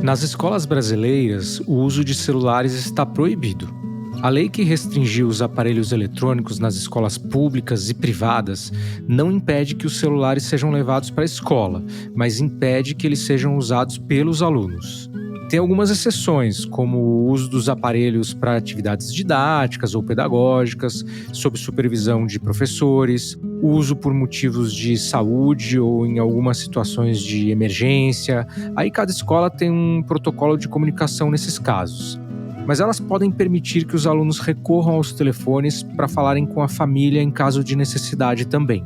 Nas escolas brasileiras, o uso de celulares está proibido. A lei que restringiu os aparelhos eletrônicos nas escolas públicas e privadas não impede que os celulares sejam levados para a escola, mas impede que eles sejam usados pelos alunos. Tem algumas exceções, como o uso dos aparelhos para atividades didáticas ou pedagógicas, sob supervisão de professores, o uso por motivos de saúde ou em algumas situações de emergência. Aí cada escola tem um protocolo de comunicação nesses casos. Mas elas podem permitir que os alunos recorram aos telefones para falarem com a família em caso de necessidade também.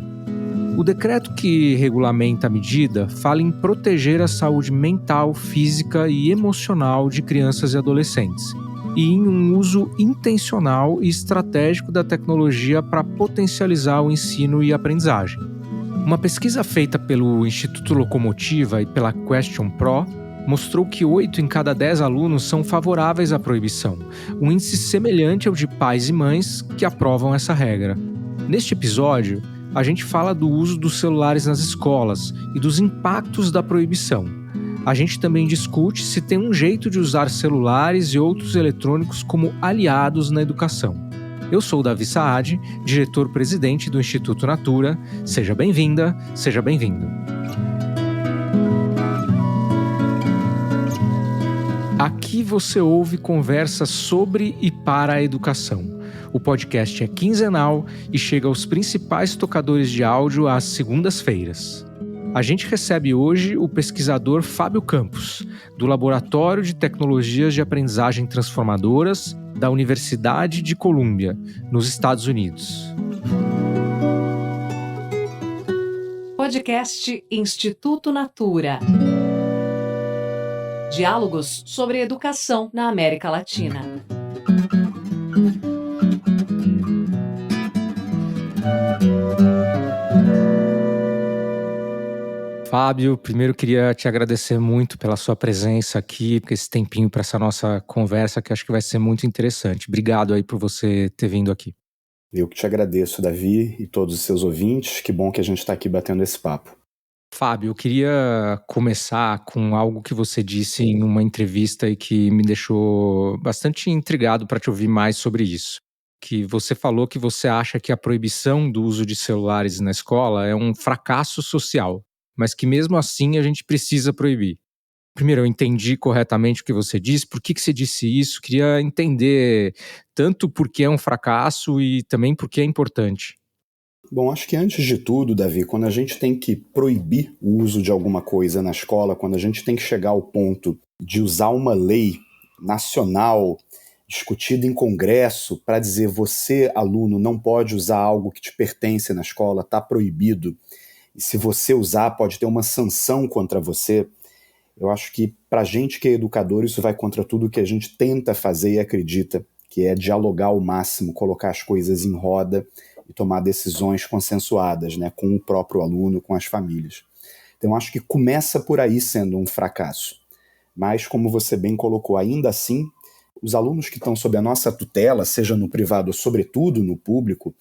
O decreto que regulamenta a medida fala em proteger a saúde mental, física e emocional de crianças e adolescentes, e em um uso intencional e estratégico da tecnologia para potencializar o ensino e a aprendizagem. Uma pesquisa feita pelo Instituto Locomotiva e pela Question Pro mostrou que 8 em cada 10 alunos são favoráveis à proibição, um índice semelhante ao de pais e mães que aprovam essa regra. Neste episódio, a gente fala do uso dos celulares nas escolas e dos impactos da proibição. A gente também discute se tem um jeito de usar celulares e outros eletrônicos como aliados na educação. Eu sou o Davi Saad, diretor-presidente do Instituto Natura. Seja bem-vinda, seja bem-vindo. Aqui você ouve conversas sobre e para a educação. O podcast é quinzenal e chega aos principais tocadores de áudio às segundas-feiras. A gente recebe hoje o pesquisador Fábio Campos, do Laboratório de Tecnologias de Aprendizagem Transformadoras da Universidade de Colômbia, nos Estados Unidos. Podcast Instituto Natura. Diálogos sobre educação na América Latina. Fábio, primeiro queria te agradecer muito pela sua presença aqui, por esse tempinho para essa nossa conversa, que acho que vai ser muito interessante. Obrigado aí por você ter vindo aqui. Eu que te agradeço, Davi, e todos os seus ouvintes. Que bom que a gente está aqui batendo esse papo. Fábio, eu queria começar com algo que você disse em uma entrevista e que me deixou bastante intrigado para te ouvir mais sobre isso. Que você falou que você acha que a proibição do uso de celulares na escola é um fracasso social, mas que mesmo assim a gente precisa proibir. Primeiro, eu entendi corretamente o que você disse, por que você disse isso, queria entender tanto por que é um fracasso e também por que é importante. Bom, acho que antes de tudo, Davi, quando a gente tem que proibir o uso de alguma coisa na escola, quando a gente tem que chegar ao ponto de usar uma lei nacional discutida em congresso para dizer você, aluno, não pode usar algo que te pertence na escola, está proibido, e se você usar pode ter uma sanção contra você, eu acho que para a gente que é educador isso vai contra tudo que a gente tenta fazer e acredita, que é dialogar ao máximo, colocar as coisas em roda e tomar decisões consensuadas, né, com o próprio aluno, com as famílias. Então, acho que começa por aí sendo um fracasso. Mas, como você bem colocou, ainda assim, os alunos que estão sob a nossa tutela, seja no privado ou sobretudo no público,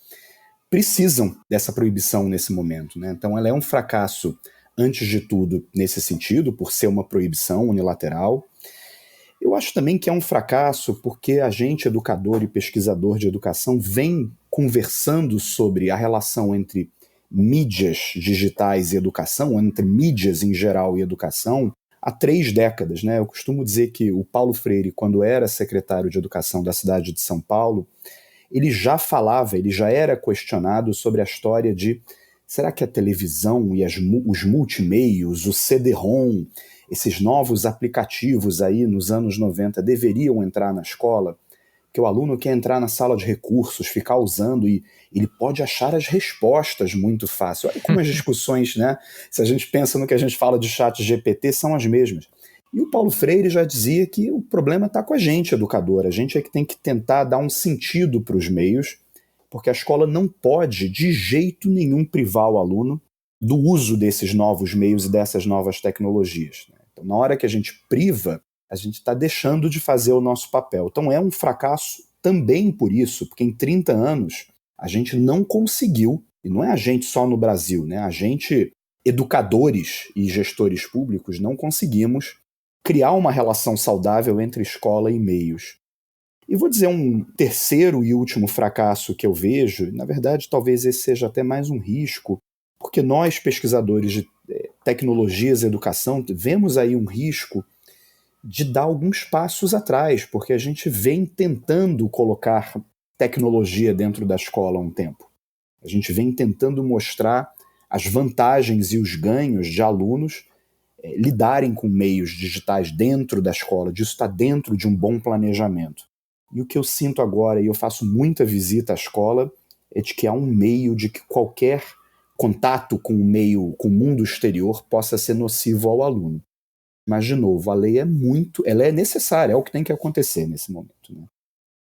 precisam dessa proibição nesse momento, né? Então, ela é um fracasso, antes de tudo, nesse sentido, por ser uma proibição unilateral. Eu acho também que é um fracasso porque a gente, educador e pesquisador de educação, vem conversando sobre a relação entre mídias digitais e educação, entre mídias em geral e educação, há 3 décadas, né? Eu costumo dizer que o Paulo Freire, quando era secretário de Educação da cidade de São Paulo, ele já falava, ele já era questionado sobre a história de será que a televisão e os multimeios, o CD-ROM, esses novos aplicativos aí nos anos 90 deveriam entrar na escola? Que o aluno quer entrar na sala de recursos, ficar usando e ele pode achar as respostas muito fácil. Olha como as discussões, né? Se a gente pensa no que a gente fala de chat GPT, são as mesmas. E o Paulo Freire já dizia que o problema está com a gente, educador. A gente é que tem que tentar dar um sentido para os meios, porque a escola não pode, de jeito nenhum, privar o aluno do uso desses novos meios e dessas novas tecnologias. Então, na hora que a gente priva, a gente está deixando de fazer o nosso papel. Então é um fracasso também por isso, porque em 30 anos a gente não conseguiu, e não é a gente só no Brasil, né? A gente, educadores e gestores públicos, não conseguimos criar uma relação saudável entre escola e meios. E vou dizer um terceiro e último fracasso que eu vejo, na verdade talvez esse seja até mais um risco, porque nós, pesquisadores de tecnologias e educação, vemos aí um risco de dar alguns passos atrás, porque a gente vem tentando colocar tecnologia dentro da escola há um tempo. A gente vem tentando mostrar as vantagens e os ganhos de alunos lidarem com meios digitais dentro da escola, disso está dentro de um bom planejamento. E o que eu sinto agora, e eu faço muita visita à escola, é de que há um meio de que qualquer contato com o meio, com o mundo exterior, possa ser nocivo ao aluno. Mas, de novo, a lei ela é necessária, é o que tem que acontecer nesse momento, né?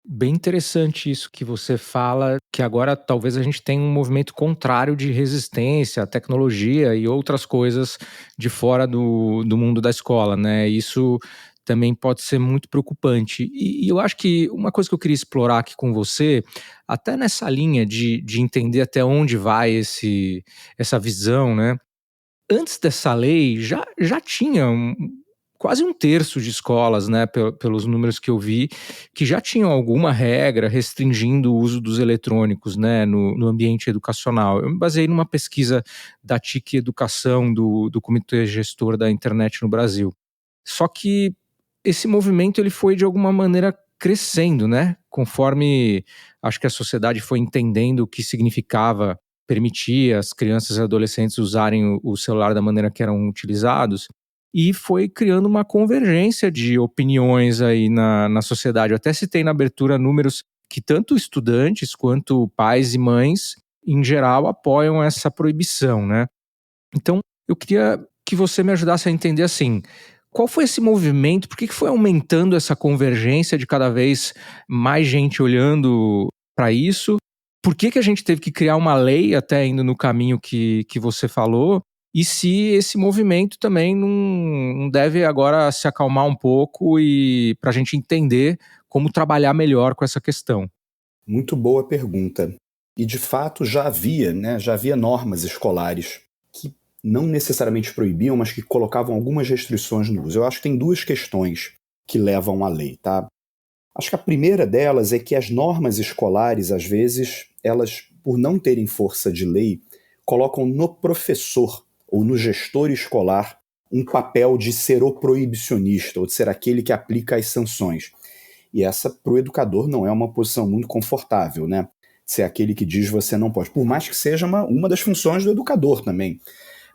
Bem interessante isso que você fala, que agora talvez a gente tenha um movimento contrário de resistência à tecnologia e outras coisas de fora do mundo da escola, né? Isso também pode ser muito preocupante. E eu acho que uma coisa que eu queria explorar aqui com você, até nessa linha de entender até onde vai essa visão, né? Antes dessa lei, já tinha quase um terço de escolas, né, pelos números que eu vi, que já tinham alguma regra restringindo o uso dos eletrônicos, né, no ambiente educacional. Eu me baseei numa pesquisa da TIC Educação, do Comitê Gestor da Internet no Brasil. Só que esse movimento ele foi, de alguma maneira, crescendo, né, conforme acho que a sociedade foi entendendo o que significava permitir as crianças e adolescentes usarem o celular da maneira que eram utilizados, e foi criando uma convergência de opiniões aí na sociedade. Eu até citei na abertura números que tanto estudantes quanto pais e mães, em geral, apoiam essa proibição, né? Então, eu queria que você me ajudasse a entender assim, qual foi esse movimento, por que foi aumentando essa convergência de cada vez mais gente olhando para isso? Por que a gente teve que criar uma lei até indo no caminho que você falou? E se esse movimento também não deve agora se acalmar um pouco e para a gente entender como trabalhar melhor com essa questão? Muito boa pergunta. E de fato já havia normas escolares que não necessariamente proibiam, mas que colocavam algumas restrições no uso. Eu acho que tem duas questões que levam à lei, tá? Acho que a primeira delas é que as normas escolares, às vezes, elas, por não terem força de lei, colocam no professor ou no gestor escolar um papel de ser o proibicionista, ou de ser aquele que aplica as sanções. E essa, para o educador, não é uma posição muito confortável, né? Ser aquele que diz você não pode. Por mais que seja uma das funções do educador também.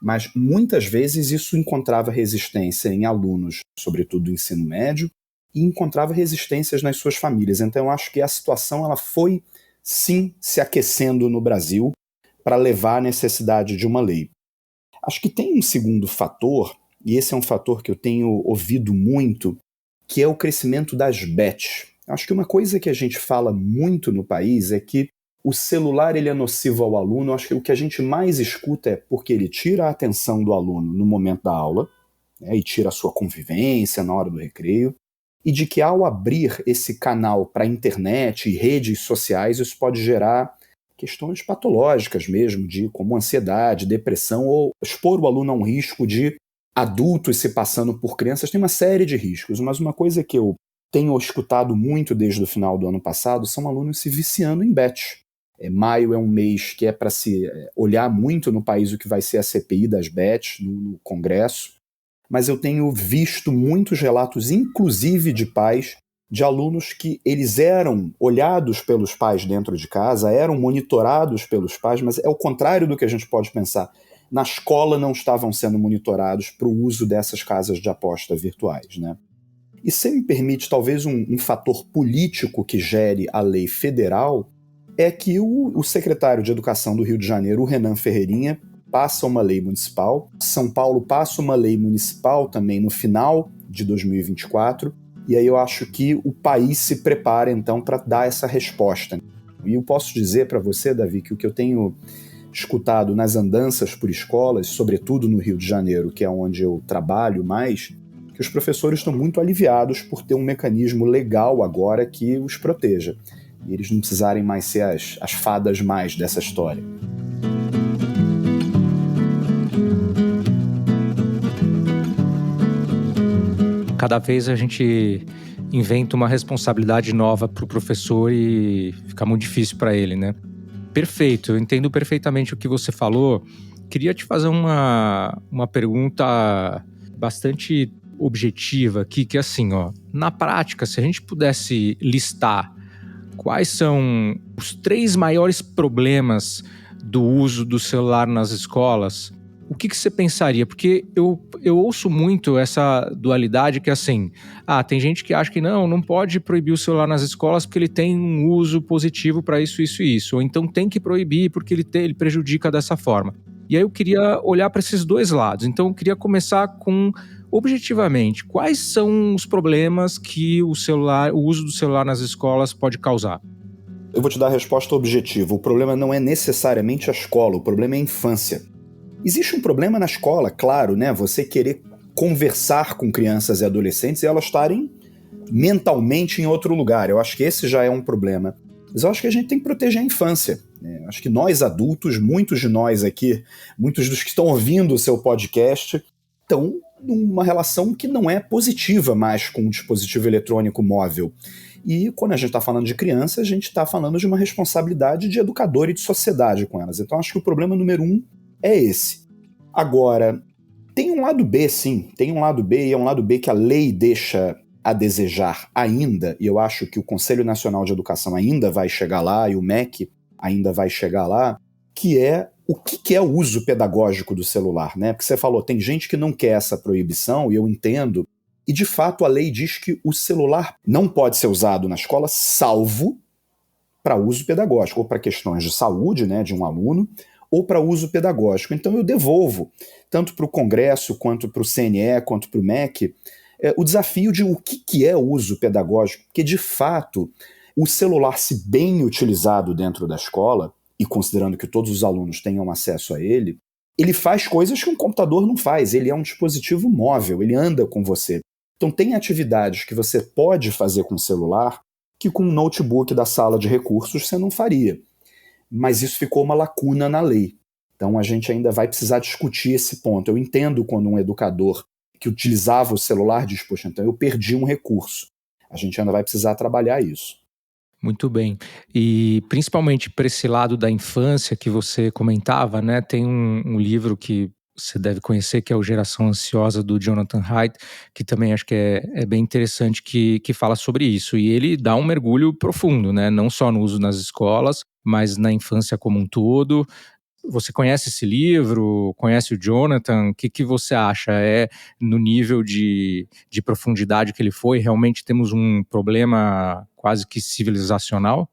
Mas muitas vezes isso encontrava resistência em alunos, sobretudo do ensino médio, e encontrava resistências nas suas famílias. Então eu acho que a situação ela foi, sim, se aquecendo no Brasil para levar à necessidade de uma lei. Acho que tem um segundo fator, e esse é um fator que eu tenho ouvido muito, que é o crescimento das bets. Acho que uma coisa que a gente fala muito no país é que o celular ele é nocivo ao aluno. Acho que o que a gente mais escuta é porque ele tira a atenção do aluno no momento da aula, né, e tira a sua convivência na hora do recreio, e de que ao abrir esse canal para a internet e redes sociais, isso pode gerar questões patológicas mesmo, como ansiedade, depressão, ou expor o aluno a um risco de adultos se passando por crianças. Tem uma série de riscos, mas uma coisa que eu tenho escutado muito desde o final do ano passado são alunos se viciando em bet. Maio é um mês que é para se olhar muito no país o que vai ser a CPI das bets no Congresso, mas eu tenho visto muitos relatos, inclusive de pais, de alunos que eles eram olhados pelos pais dentro de casa, eram monitorados pelos pais, mas é o contrário do que a gente pode pensar. Na escola não estavam sendo monitorados para o uso dessas casas de aposta virtuais, né? E se me permite, talvez um fator político que gere a lei federal é que o secretário de Educação do Rio de Janeiro, o Renan Ferreirinha, passa uma lei municipal. São Paulo passa uma lei municipal também no final de 2024, e aí eu acho que o país se prepara então para dar essa resposta. E eu posso dizer para você, Davi, que o que eu tenho escutado nas andanças por escolas, sobretudo no Rio de Janeiro, que é onde eu trabalho mais, que os professores estão muito aliviados por ter um mecanismo legal agora que os proteja. E eles não precisarem mais ser as fadas mais dessa história. Cada vez a gente inventa uma responsabilidade nova para o professor e fica muito difícil para ele, né? Perfeito, eu entendo perfeitamente o que você falou. Queria te fazer uma pergunta bastante objetiva aqui, que é assim, ó. Na prática, se a gente pudesse listar quais são os 3 maiores problemas do uso do celular nas escolas, o que você pensaria? Porque eu ouço muito essa dualidade que é assim, tem gente que acha que não pode proibir o celular nas escolas porque ele tem um uso positivo para isso, isso e isso. Ou então tem que proibir porque ele prejudica dessa forma. E aí eu queria olhar para esses 2 lados. Então eu queria começar com, objetivamente, quais são os problemas que o uso do celular nas escolas pode causar? Eu vou te dar a resposta objetiva. O problema não é necessariamente a escola, o problema é a infância. Existe um problema na escola, claro, né? Você querer conversar com crianças e adolescentes e elas estarem mentalmente em outro lugar. Eu acho que esse já é um problema. Mas eu acho que a gente tem que proteger a infância, né? Acho que nós adultos, muitos de nós aqui, muitos dos que estão ouvindo o seu podcast, estão numa relação que não é positiva mais com o dispositivo eletrônico móvel. E quando a gente está falando de criança, a gente está falando de uma responsabilidade de educador e de sociedade com elas. Então acho que o problema número 1 é esse. Agora, tem um lado B, sim. Tem um lado B, e é um lado B que a lei deixa a desejar ainda, e eu acho que o Conselho Nacional de Educação ainda vai chegar lá, e o MEC ainda vai chegar lá, que é o que é o uso pedagógico do celular, né? Porque você falou, tem gente que não quer essa proibição, e eu entendo, e de fato a lei diz que o celular não pode ser usado na escola, salvo para uso pedagógico, ou para questões de saúde, né, de um aluno, ou para uso pedagógico. Então eu devolvo, tanto para o Congresso, quanto para o CNE, quanto para o MEC, o desafio de o que é o uso pedagógico, porque de fato o celular, se bem utilizado dentro da escola, e considerando que todos os alunos tenham acesso a ele, ele faz coisas que um computador não faz, ele é um dispositivo móvel, ele anda com você. Então tem atividades que você pode fazer com o celular que com um notebook da sala de recursos você não faria. Mas isso ficou uma lacuna na lei. Então a gente ainda vai precisar discutir esse ponto. Eu entendo quando um educador que utilizava o celular diz, poxa, então eu perdi um recurso. A gente ainda vai precisar trabalhar isso. Muito bem. E principalmente para esse lado da infância que você comentava, né? Tem um livro que você deve conhecer, que é o Geração Ansiosa, do Jonathan Haidt, que também acho que é bem interessante, que fala sobre isso. E ele dá um mergulho profundo, né? Não só no uso nas escolas, mas na infância como um todo. Você conhece esse livro? Conhece o Jonathan? O que você acha? É no nível de profundidade que ele foi? Realmente temos um problema quase que civilizacional?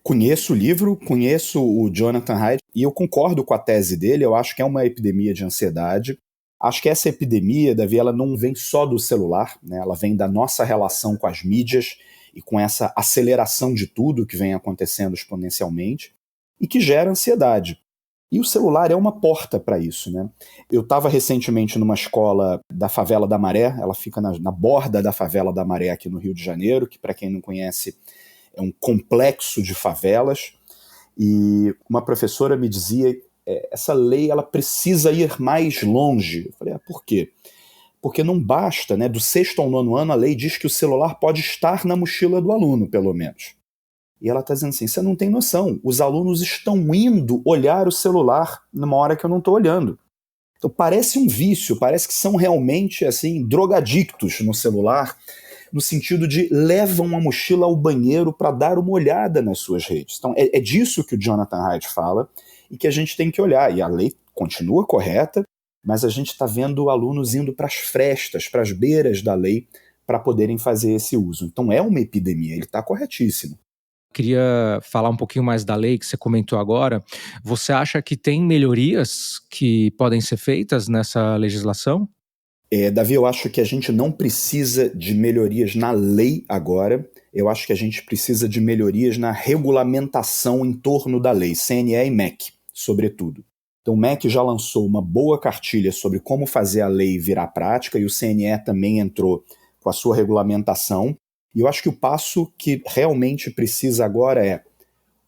Conheço o livro, conheço o Jonathan Haidt e eu concordo com a tese dele. Eu acho que é uma epidemia de ansiedade. Acho que essa epidemia, Davi, ela não vem só do celular, né? Ela vem da nossa relação com as mídias e com essa aceleração de tudo que vem acontecendo exponencialmente e que gera ansiedade. E o celular é uma porta para isso, né? Eu estava recentemente numa escola da Favela da Maré, ela fica na borda da Favela da Maré aqui no Rio de Janeiro, que para quem não conhece é um complexo de favelas, e uma professora me dizia, essa lei ela precisa ir mais longe. Eu falei, por quê? Porque não basta, né? Do 6º ao 9º ano a lei diz que o celular pode estar na mochila do aluno, pelo menos. E ela está dizendo assim, você não tem noção, os alunos estão indo olhar o celular numa hora que eu não estou olhando. Então parece um vício, parece que são realmente assim drogadictos no celular, no sentido de levam uma mochila ao banheiro para dar uma olhada nas suas redes. Então é disso que o Jonathan Haidt fala e que a gente tem que olhar. E a lei continua correta, mas a gente está vendo alunos indo para as frestas, para as beiras da lei, para poderem fazer esse uso. Então é uma epidemia, ele está corretíssimo. Queria falar um pouquinho mais da lei que você comentou agora. Você acha que tem melhorias que podem ser feitas nessa legislação? Davi, eu acho que a gente não precisa de melhorias na lei agora. Eu acho que a gente precisa de melhorias na regulamentação em torno da lei, CNE e MEC, sobretudo. Então o MEC já lançou uma boa cartilha sobre como fazer a lei virar prática e o CNE também entrou com a sua regulamentação. E eu acho que o passo que realmente precisa agora é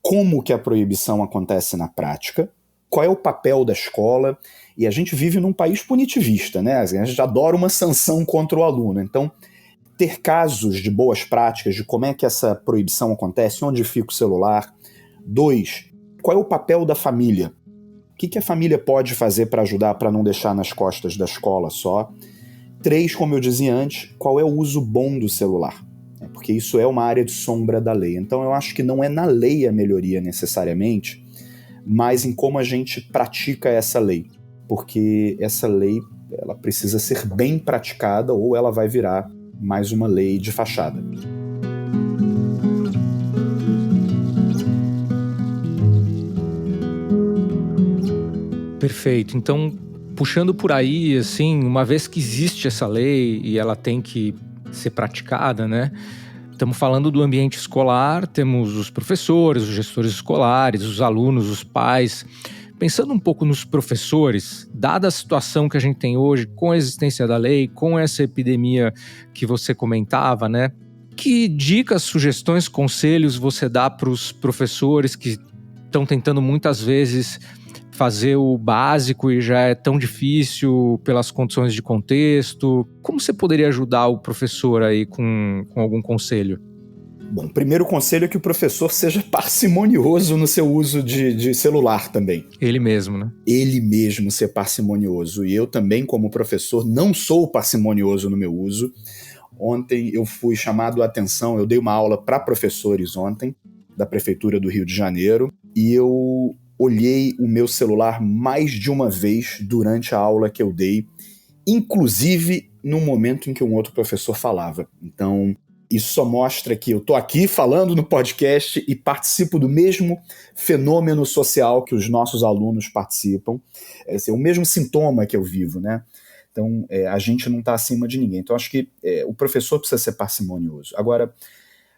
como que a proibição acontece na prática, qual é o papel da escola, e a gente vive num país punitivista, né? A gente adora uma sanção contra o aluno, então ter casos de boas práticas, de como é que essa proibição acontece, onde fica o celular. 2, qual é o papel da família? O que a família pode fazer para ajudar, para não deixar nas costas da escola só? 3, como eu dizia antes, qual é o uso bom do celular? Porque isso é uma área de sombra da lei. Então eu acho que não é na lei a melhoria necessariamente, mas em como a gente pratica essa lei. Porque essa lei ela precisa ser bem praticada ou ela vai virar mais uma lei de fachada. Perfeito. Então, puxando por aí, assim, uma vez que existe essa lei e ela tem que ser praticada, né? Estamos falando do ambiente escolar, temos os professores, os gestores escolares, os alunos, os pais. Pensando um pouco nos professores, dada a situação que a gente tem hoje, com a existência da lei, com essa epidemia que você comentava, né? Que dicas, sugestões, conselhos você dá para os professores que estão tentando muitas vezes fazer o básico e já é tão difícil pelas condições de contexto? Como você poderia ajudar o professor aí com algum conselho? Bom, primeiro conselho é que o professor seja parcimonioso no seu uso de celular também. Ele mesmo, né? Ele mesmo ser parcimonioso. E eu também, como professor, não sou parcimonioso no meu uso. Ontem eu fui chamado a atenção, eu dei uma aula para professores ontem, da Prefeitura do Rio de Janeiro, e eu olhei o meu celular mais de uma vez durante a aula que eu dei, inclusive no momento em que um outro professor falava. Então, isso só mostra que eu estou aqui falando no podcast e participo do mesmo fenômeno social que os nossos alunos participam. É o mesmo sintoma que eu vivo, né? Então, a gente não está acima de ninguém. Então, acho que o professor precisa ser parcimonioso. Agora,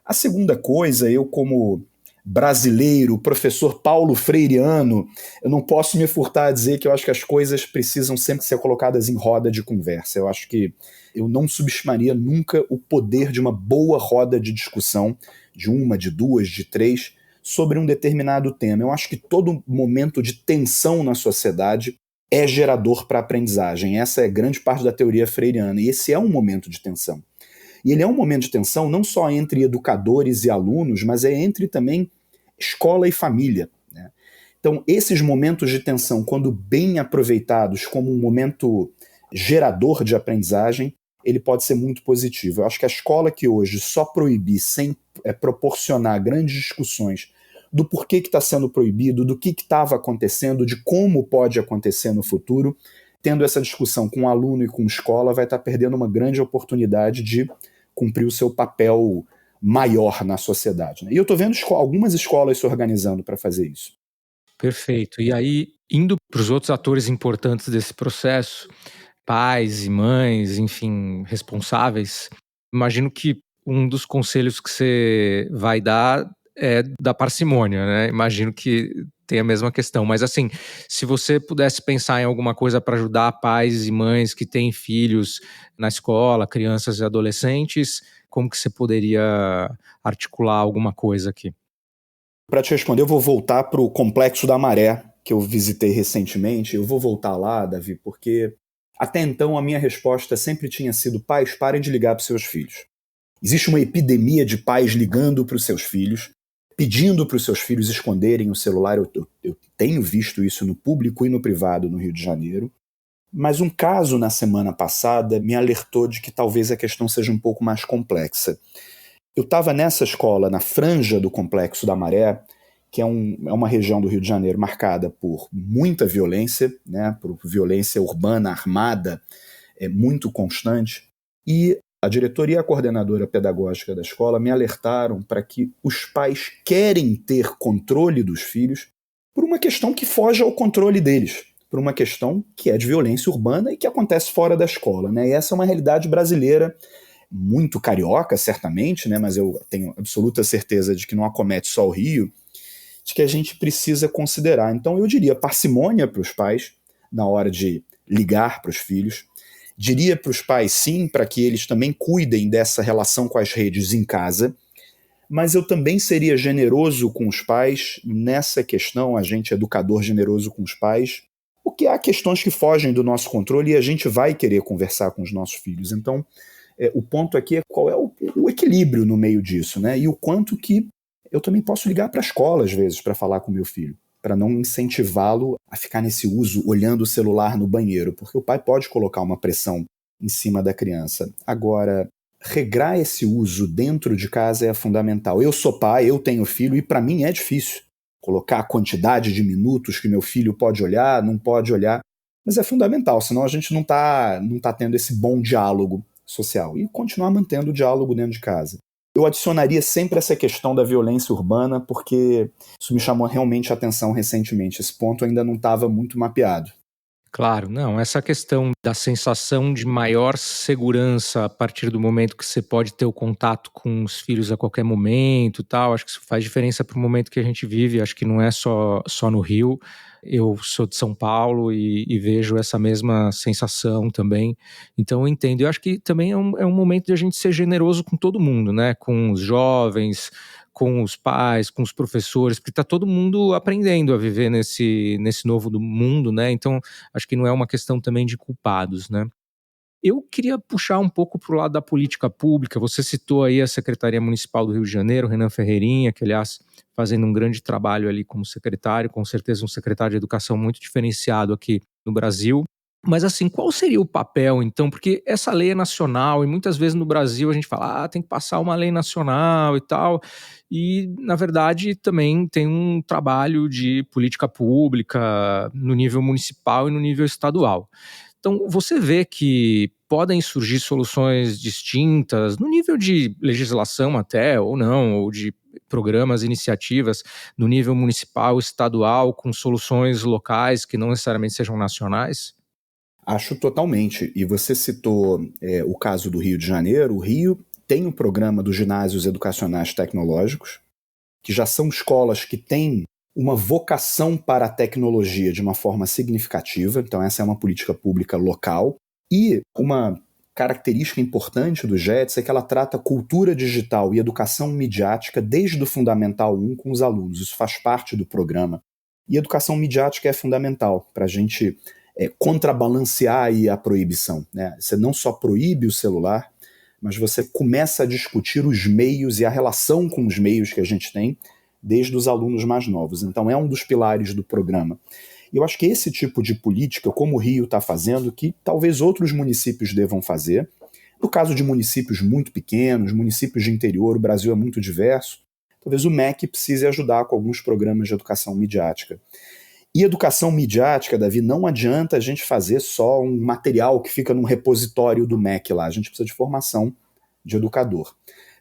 a segunda coisa, eu como brasileiro, professor Paulo Freireano, eu não posso me furtar a dizer que eu acho que as coisas precisam sempre ser colocadas em roda de conversa. Eu acho que eu não subestimaria nunca o poder de uma boa roda de discussão, de uma, de duas, de três, sobre um determinado tema. Eu acho que todo momento de tensão na sociedade é gerador para a aprendizagem. Essa é grande parte da teoria freiriana, e esse é um momento de tensão. E ele é um momento de tensão não só entre educadores e alunos, mas é entre também escola e família, né? Então, esses momentos de tensão, quando bem aproveitados como um momento gerador de aprendizagem, ele pode ser muito positivo. Eu acho que a escola que hoje só proibir sem proporcionar grandes discussões do porquê que está sendo proibido, do que estava acontecendo, de como pode acontecer no futuro, tendo essa discussão com o aluno e com a escola, vai estar perdendo uma grande oportunidade de cumprir o seu papel maior na sociedade, né? E eu estou vendo algumas escolas se organizando para fazer isso. Perfeito. E aí, indo para os outros atores importantes desse processo, pais e mães, enfim, responsáveis, imagino que um dos conselhos que você vai dar é da parcimônia, né? Imagino que tem a mesma questão. Mas assim, se você pudesse pensar em alguma coisa para ajudar pais e mães que têm filhos na escola, crianças e adolescentes, como que você poderia articular alguma coisa aqui? Para te responder, eu vou voltar para o Complexo da Maré, que eu visitei recentemente. Eu vou voltar lá, Davi, porque até então a minha resposta sempre tinha sido: pais, parem de ligar para os seus filhos. Existe uma epidemia de pais ligando para os seus filhos, pedindo para os seus filhos esconderem o celular. Eu tenho visto isso no público e no privado no Rio de Janeiro. Mas um caso na semana passada me alertou de que talvez a questão seja um pouco mais complexa. Eu estava nessa escola, na franja do Complexo da Maré, que é uma região do Rio de Janeiro marcada por muita violência, né, por violência urbana, armada, muito constante. E a diretoria e a coordenadora pedagógica da escola me alertaram para que os pais querem ter controle dos filhos por uma questão que foge ao controle deles, por uma questão que é de violência urbana e que acontece fora da escola, né? E essa é uma realidade brasileira muito carioca, certamente, né? Mas eu tenho absoluta certeza de que não acomete só o Rio, de que a gente precisa considerar. Então eu diria parcimônia para os pais na hora de ligar para os filhos. Diria para os pais, sim, para que eles também cuidem dessa relação com as redes em casa, mas eu também seria generoso com os pais nessa questão, a gente educador generoso com os pais, porque há questões que fogem do nosso controle e a gente vai querer conversar com os nossos filhos. Então, O ponto aqui é qual é o equilíbrio no meio disso, né? E o quanto que eu também posso ligar para a escola, às vezes, para falar com meu filho, para não incentivá-lo a ficar nesse uso, olhando o celular no banheiro, porque o pai pode colocar uma pressão em cima da criança. Agora, regrar esse uso dentro de casa é fundamental. Eu sou pai, eu tenho filho, e para mim é difícil colocar a quantidade de minutos que meu filho pode olhar, não pode olhar, mas é fundamental, senão a gente não tá tendo esse bom diálogo social. E continuar mantendo o diálogo dentro de casa. Eu adicionaria sempre essa questão da violência urbana, porque isso me chamou realmente a atenção recentemente. Esse ponto ainda não estava muito mapeado. Claro, não, essa questão da sensação de maior segurança a partir do momento que você pode ter o contato com os filhos a qualquer momento e tal, acho que isso faz diferença para o momento que a gente vive, acho que não é só no Rio. Eu sou de São Paulo e vejo essa mesma sensação também, então eu entendo. Eu acho que também é um momento de a gente ser generoso com todo mundo, né, com os jovens, com os pais, com os professores, porque está todo mundo aprendendo a viver nesse novo mundo, né, então acho que não é uma questão também de culpados, né. Eu queria puxar um pouco para o lado da política pública. Você citou aí a Secretaria Municipal do Rio de Janeiro, Renan Ferreirinha, que aliás fazendo um grande trabalho ali como secretário, com certeza um secretário de educação muito diferenciado aqui no Brasil. Mas assim, qual seria o papel então? Porque essa lei é nacional e muitas vezes no Brasil a gente fala, tem que passar uma lei nacional e tal, e na verdade também tem um trabalho de política pública no nível municipal e no nível estadual. Então, você vê que podem surgir soluções distintas, no nível de legislação até, ou não, ou de programas, iniciativas, no nível municipal, estadual, com soluções locais que não necessariamente sejam nacionais? Acho totalmente. E você citou o caso do Rio de Janeiro. O Rio tem um programa dos ginásios educacionais tecnológicos, que já são escolas que têm uma vocação para a tecnologia de uma forma significativa. Então essa é uma política pública local. E uma característica importante do GETS é que ela trata cultura digital e educação midiática desde o Fundamental 1 com os alunos. Isso faz parte do programa. E educação midiática é fundamental para a gente contrabalancear aí a proibição, né? Você não só proíbe o celular, mas você começa a discutir os meios e a relação com os meios que a gente tem desde os alunos mais novos. Então é um dos pilares do programa. E eu acho que esse tipo de política, como o Rio está fazendo, que talvez outros municípios devam fazer. No caso de municípios muito pequenos, municípios de interior, o Brasil é muito diverso, talvez o MEC precise ajudar com alguns programas de educação midiática. E educação midiática, Davi, não adianta a gente fazer só um material que fica num repositório do MEC lá. A gente precisa de formação de educador.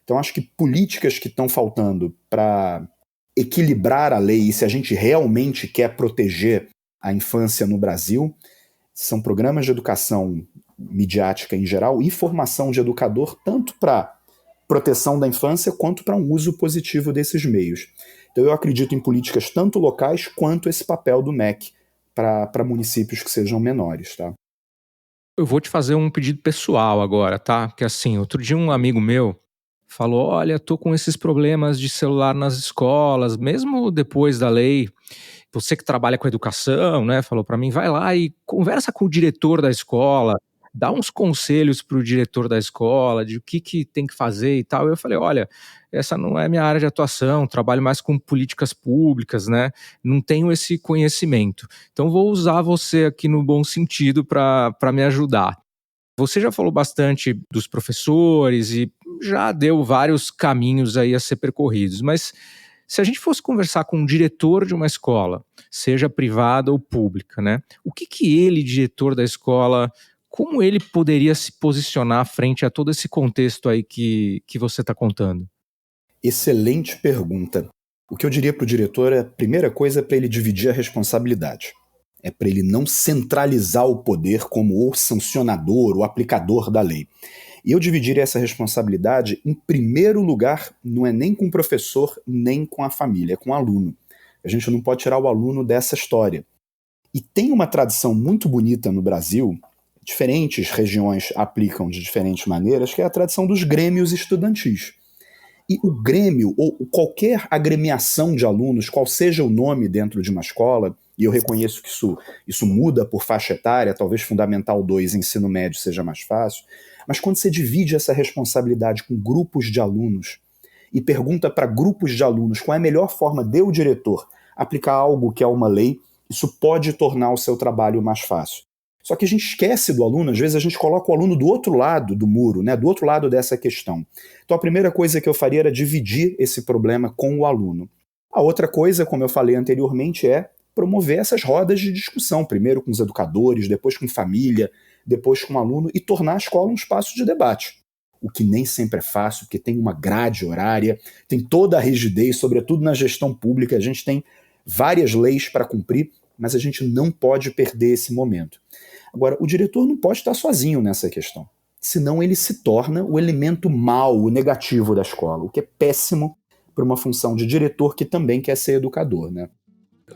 Então, acho que políticas que estão faltando para equilibrar a lei, e se a gente realmente quer proteger a infância no Brasil, são programas de educação midiática em geral e formação de educador, tanto para proteção da infância quanto para um uso positivo desses meios. Então eu acredito em políticas tanto locais quanto esse papel do MEC para municípios que sejam menores, tá? Eu vou te fazer um pedido pessoal agora, tá? Porque assim, outro dia um amigo meu falou, olha, tô com esses problemas de celular nas escolas, mesmo depois da lei. Você que trabalha com educação, né, falou para mim, vai lá e conversa com o diretor da escola, dá uns conselhos para o diretor da escola, de o que tem que fazer e tal. Eu falei, olha, essa não é minha área de atuação, trabalho mais com políticas públicas, né, não tenho esse conhecimento. Então vou usar você aqui no bom sentido para me ajudar. Você já falou bastante dos professores e já deu vários caminhos aí a ser percorridos, mas se a gente fosse conversar com um diretor de uma escola, seja privada ou pública, né? O que ele, diretor da escola, como ele poderia se posicionar frente a todo esse contexto aí que você está contando? Excelente pergunta. O que eu diria para o diretor é, a primeira coisa é para ele dividir a responsabilidade. É para ele não centralizar o poder como o sancionador, o aplicador da lei. E eu dividiria essa responsabilidade, em primeiro lugar, não é nem com o professor, nem com a família, é com o aluno. A gente não pode tirar o aluno dessa história. E tem uma tradição muito bonita no Brasil, diferentes regiões aplicam de diferentes maneiras, que é a tradição dos grêmios estudantis. E o grêmio, ou qualquer agremiação de alunos, qual seja o nome dentro de uma escola, e eu reconheço que isso muda por faixa etária, talvez Fundamental 2, ensino médio seja mais fácil, mas quando você divide essa responsabilidade com grupos de alunos e pergunta para grupos de alunos qual é a melhor forma de o diretor aplicar algo que é uma lei, isso pode tornar o seu trabalho mais fácil. Só que a gente esquece do aluno, às vezes a gente coloca o aluno do outro lado do muro, né, do outro lado dessa questão. Então a primeira coisa que eu faria era dividir esse problema com o aluno. A outra coisa, como eu falei anteriormente, é promover essas rodas de discussão, primeiro com os educadores, depois com família, depois com o aluno, e tornar a escola um espaço de debate. O que nem sempre é fácil, porque tem uma grade horária, tem toda a rigidez, sobretudo na gestão pública, a gente tem várias leis para cumprir, mas a gente não pode perder esse momento. Agora, o diretor não pode estar sozinho nessa questão, senão ele se torna o elemento mau, o negativo da escola, o que é péssimo para uma função de diretor que também quer ser educador, né?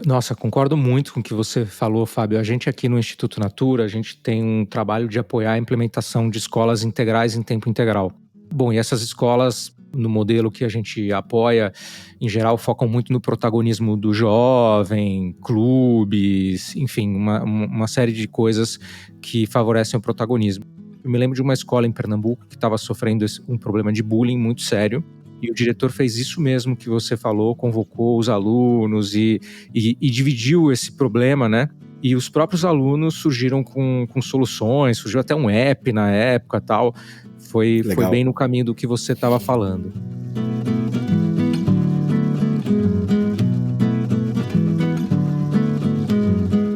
Nossa, concordo muito com o que você falou, Fábio. A gente aqui no Instituto Natura, a gente tem um trabalho de apoiar a implementação de escolas integrais em tempo integral. Bom, e essas escolas, no modelo que a gente apoia, em geral focam muito no protagonismo do jovem, clubes, enfim, uma série de coisas que favorecem o protagonismo. Eu me lembro de uma escola em Pernambuco que estava sofrendo um problema de bullying muito sério. E o diretor fez isso mesmo que você falou, convocou os alunos e dividiu esse problema, né? E os próprios alunos surgiram com soluções, surgiu até um app na época e tal. Foi bem no caminho do que você estava falando.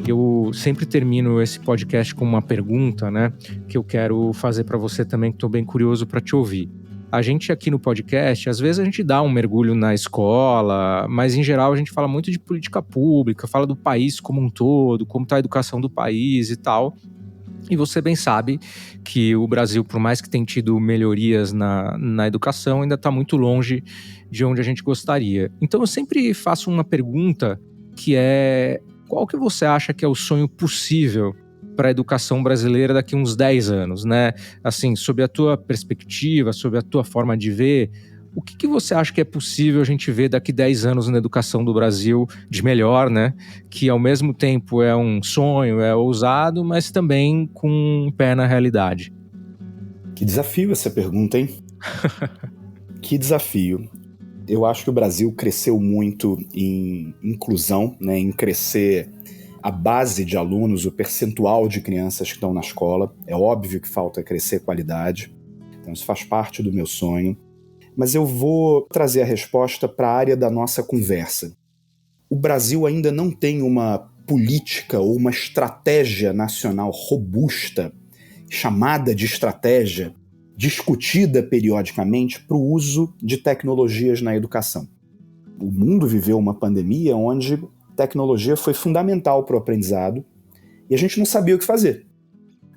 Eu sempre termino esse podcast com uma pergunta, né? Que eu quero fazer para você também, que estou bem curioso para te ouvir. A gente aqui no podcast, às vezes a gente dá um mergulho na escola, mas em geral a gente fala muito de política pública, fala do país como um todo, como está a educação do país e tal. E você bem sabe que o Brasil, por mais que tenha tido melhorias na educação, ainda está muito longe de onde a gente gostaria. Então eu sempre faço uma pergunta que é: qual que você acha que é o sonho possível para a educação brasileira daqui a uns 10 anos, né? Assim, sob a tua perspectiva, sob a tua forma de ver, o que você acha que é possível a gente ver daqui a 10 anos na educação do Brasil de melhor, né? Que ao mesmo tempo é um sonho, é ousado, mas também com um pé na realidade. Que desafio essa pergunta, hein? Que desafio. Eu acho que o Brasil cresceu muito em inclusão, né? Em crescer a base de alunos, o percentual de crianças que estão na escola. É óbvio que falta crescer qualidade, então isso faz parte do meu sonho. Mas eu vou trazer a resposta para a área da nossa conversa. O Brasil ainda não tem uma política ou uma estratégia nacional robusta, chamada de estratégia, discutida periodicamente para o uso de tecnologias na educação. O mundo viveu uma pandemia onde tecnologia foi fundamental para o aprendizado e a gente não sabia o que fazer.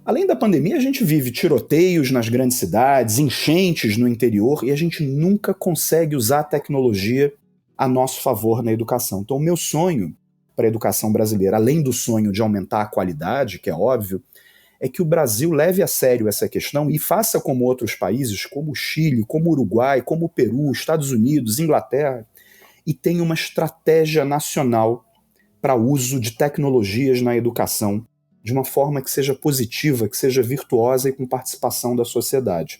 Além da pandemia, a gente vive tiroteios nas grandes cidades, enchentes no interior e a gente nunca consegue usar a tecnologia a nosso favor na educação. Então, o meu sonho para a educação brasileira, além do sonho de aumentar a qualidade, que é óbvio, é que o Brasil leve a sério essa questão e faça como outros países, como o Chile, como o Uruguai, como o Peru, Estados Unidos, Inglaterra, e tenha uma estratégia nacional para uso de tecnologias na educação, de uma forma que seja positiva, que seja virtuosa e com participação da sociedade.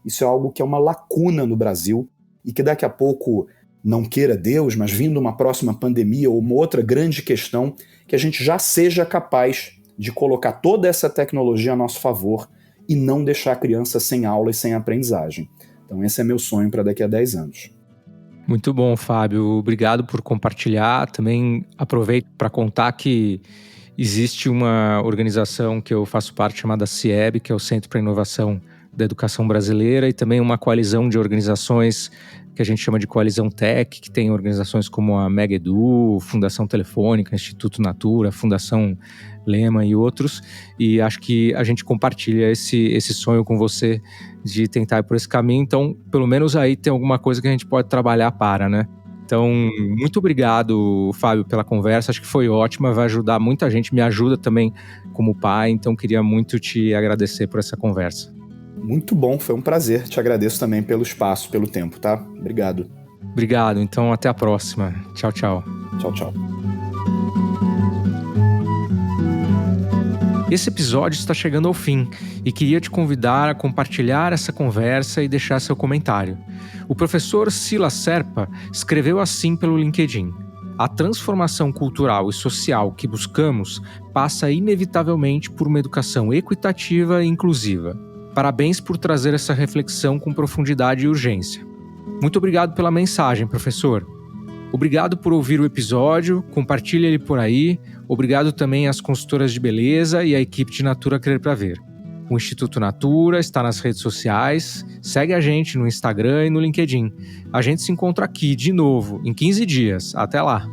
Isso é algo que é uma lacuna no Brasil e que daqui a pouco, não queira Deus, mas vindo uma próxima pandemia ou uma outra grande questão, que a gente já seja capaz de colocar toda essa tecnologia a nosso favor e não deixar a criança sem aula e sem aprendizagem. Então esse é meu sonho para daqui a 10 anos. Muito bom, Fábio. Obrigado por compartilhar. Também aproveito para contar que existe uma organização que eu faço parte chamada CIEB, que é o Centro para a Inovação da Educação Brasileira, e também uma coalizão de organizações que a gente chama de Coalizão Tech, que tem organizações como a Mega Edu, Fundação Telefônica, Instituto Natura, Fundação Lema e outros, e acho que a gente compartilha esse sonho com você de tentar ir por esse caminho, então pelo menos aí tem alguma coisa que a gente pode trabalhar para, né? Então, muito obrigado, Fábio, pela conversa, acho que foi ótima, vai ajudar muita gente, me ajuda também como pai, então queria muito te agradecer por essa conversa. Muito bom, foi um prazer, te agradeço também pelo espaço, pelo tempo, tá? Obrigado. Obrigado, então até a próxima. Tchau, tchau. Tchau, tchau. Esse episódio está chegando ao fim e queria te convidar a compartilhar essa conversa e deixar seu comentário. O professor Silas Serpa escreveu assim pelo LinkedIn: a transformação cultural e social que buscamos passa inevitavelmente por uma educação equitativa e inclusiva. Parabéns por trazer essa reflexão com profundidade e urgência. Muito obrigado pela mensagem, professor. Obrigado por ouvir o episódio, compartilhe ele por aí. Obrigado também às consultoras de beleza e à equipe de Natura Crer Pra Ver. O Instituto Natura está nas redes sociais, segue a gente no Instagram e no LinkedIn. A gente se encontra aqui de novo em 15 dias. Até lá!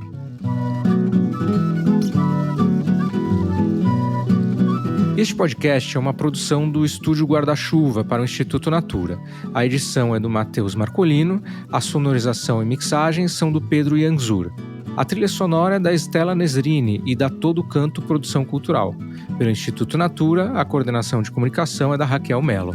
Este podcast é uma produção do Estúdio Guarda-Chuva para o Instituto Natura. A edição é do Matheus Marcolino, a sonorização e mixagem são do Pedro Ianzur. A trilha sonora é da Estela Nesrini e da Todo Canto Produção Cultural. Pelo Instituto Natura, a coordenação de comunicação é da Raquel Mello.